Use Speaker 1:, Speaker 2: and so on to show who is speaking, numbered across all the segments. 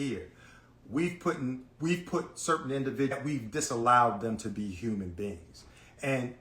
Speaker 1: here. We've put certain individuals, we've disallowed them to be human beings. And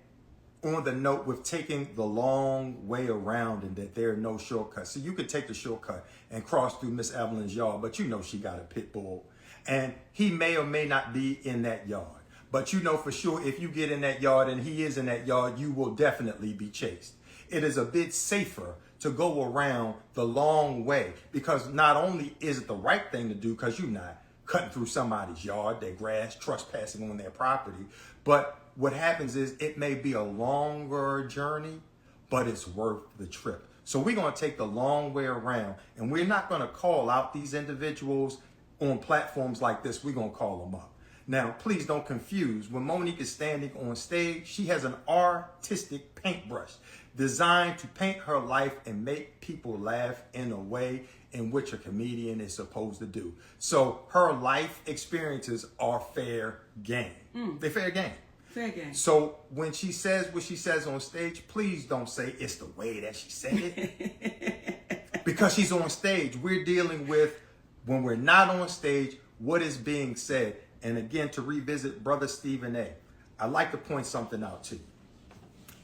Speaker 1: on the note with taking the long way around and that there are no shortcuts. So you could take the shortcut and cross through Miss Evelyn's yard, but you know she got a pit bull. And he may or may not be in that yard. But you know for sure if you get in that yard and he is in that yard, you will definitely be chased. It is a bit safer to go around the long way because not only is it the right thing to do because you're not cutting through somebody's yard, their grass, trespassing on their property, but what happens is it may be a longer journey, but it's worth the trip. So we're going to take the long way around, and we're not going to call out these individuals on platforms like this. We're going to call them up. Now, please don't confuse. When Monique is standing on stage, she has an artistic paintbrush designed to paint her life and make people laugh in a way in which a comedian is supposed to do. So her life experiences are fair game. They're fair game.
Speaker 2: Fair game.
Speaker 1: So when she says what she says on stage, please don't say it's the way that she said it. Because she's on stage. We're dealing with, when we're not on stage, what is being said. And again, to revisit Brother Stephen A., I'd like to point something out to you.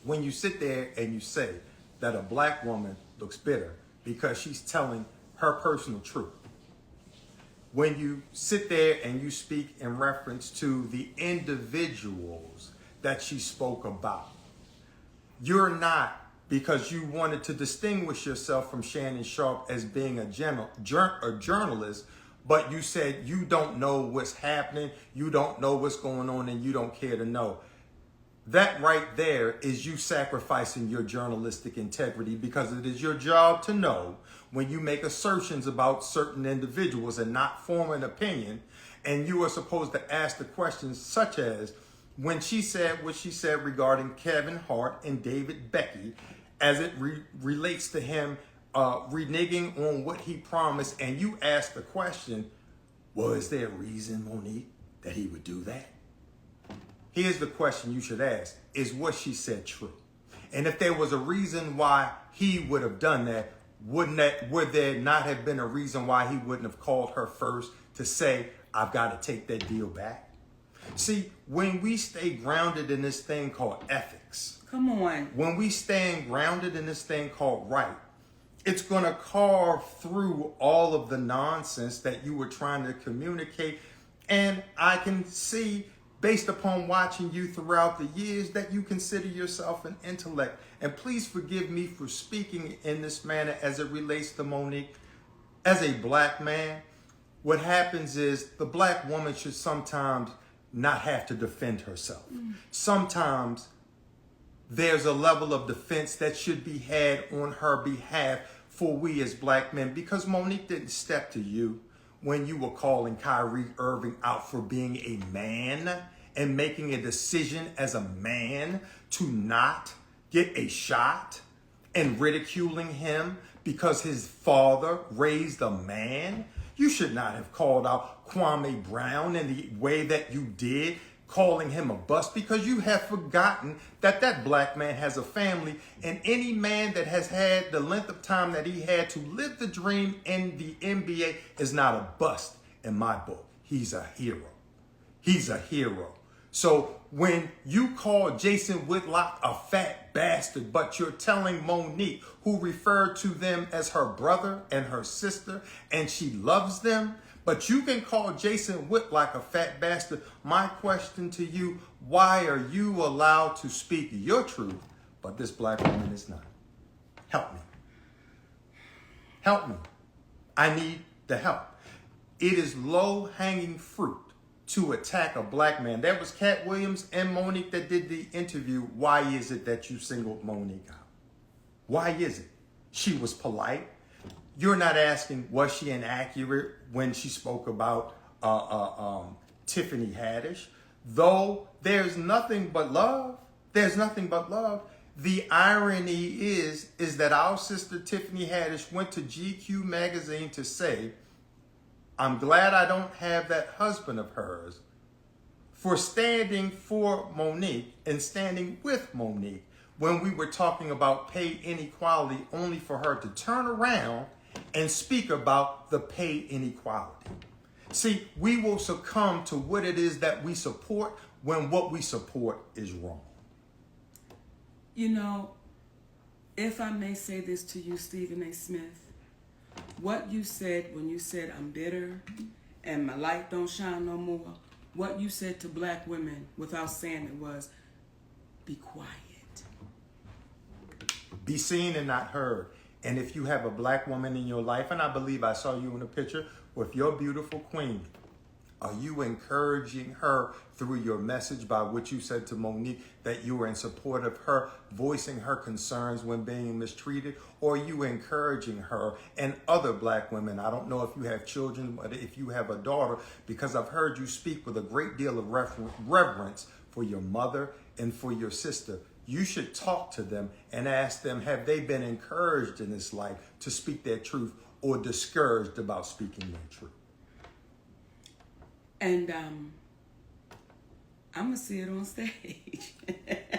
Speaker 1: When you sit there and you say that a black woman looks bitter because she's telling her personal truth, when you sit there and you speak in reference to the individuals that she spoke about, you're not, because you wanted to distinguish yourself from Shannon Sharpe as being a journalist, but you said you don't know what's happening, you don't know what's going on, and you don't care to know. That right there is you sacrificing your journalistic integrity, because it is your job to know when you make assertions about certain individuals and not form an opinion. And you are supposed to ask the questions such as, when she said what she said regarding Kevin Hart and David Becky, as it relates to him reneging on what he promised, and you ask the question, well, is there a reason, Monique, that he would do that? Here's the question you should ask. Is what she said true? And if there was a reason why he would have done that, would there not have been a reason why he wouldn't have called her first to say, I've got to take that deal back? See, when we stay grounded in this thing called ethics,
Speaker 2: come on,
Speaker 1: when we stand grounded in this thing called right, it's going to carve through all of the nonsense that you were trying to communicate. And I can see, based upon watching you throughout the years, that you consider yourself an intellect. And please forgive me for speaking in this manner as it relates to Monique. As a black man, what happens is the black woman should sometimes not have to defend herself. Sometimes there's a level of defense that should be had on her behalf for we as black men, because Monique didn't step to you when you were calling Kyrie Irving out for being a man and making a decision as a man to not get a shot, and ridiculing him because his father raised a man. You should not have called out Kwame Brown in the way that you did, calling him a bust, because you have forgotten that that black man has a family, and any man that has had the length of time that he had to live the dream in the NBA is not a bust in my book. He's a hero. He's a hero. So when you call Jason Whitlock a fat bastard, but you're telling Monique, who referred to them as her brother and her sister, and she loves them, but you can call Jason Whitlock a fat bastard. My question to you, why are you allowed to speak your truth, but this black woman is not? Help me. Help me. I need the help. It is low-hanging fruit to attack a black man. That was Cat Williams and Monique that did the interview. Why is it that you singled Monique out? Why is it? She was polite. You're not asking, was she inaccurate when she spoke about Tiffany Haddish? Though there's nothing but love. There's nothing but love. The irony is that our sister Tiffany Haddish went to GQ magazine to say, I'm glad I don't have that husband of hers, for standing for Monique and standing with Monique when we were talking about pay inequality, only for her to turn around and speak about the pay inequality. See, we will succumb to what it is that we support when what we support is wrong.
Speaker 2: You know, if I may say this to you, Stephen A. Smith, what you said when you said I'm bitter and my light don't shine no more, what you said to black women without saying it was, be quiet.
Speaker 1: Be seen and not heard. And if you have a black woman in your life, and I believe I saw you in a picture with your beautiful queen, are you encouraging her through your message by what you said to Monique, that you were in support of her voicing her concerns when being mistreated? Or are you encouraging her and other black women? I don't know if you have children, but if you have a daughter, because I've heard you speak with a great deal of reverence for your mother and for your sister. You should talk to them and ask them, have they been encouraged in this life to speak their truth or discouraged about speaking their truth?
Speaker 2: And I'm going to see it on stage.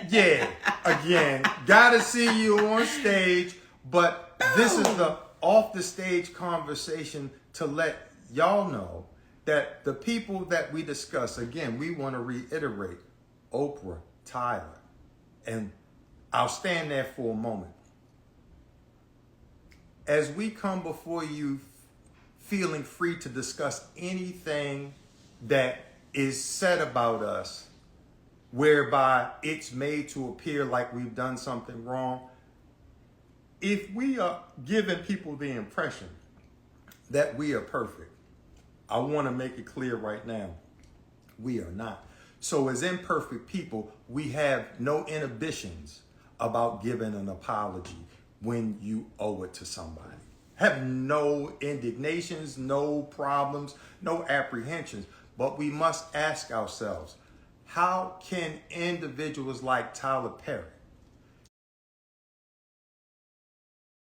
Speaker 1: Yeah, again, gotta see you on stage, but this is the off the stage conversation to let y'all know that the people that we discuss, again, we want to reiterate Oprah, Tyler, and I'll stand there for a moment. As we come before you feeling free to discuss anything that is said about us, whereby it's made to appear like we've done something wrong, if we are giving people the impression that we are perfect, I want to make it clear right now, we are not. So as imperfect people, we have no inhibitions about giving an apology when you owe it to somebody. Have no indignations, no problems, no apprehensions. But we must ask ourselves, how can individuals like Tyler Perry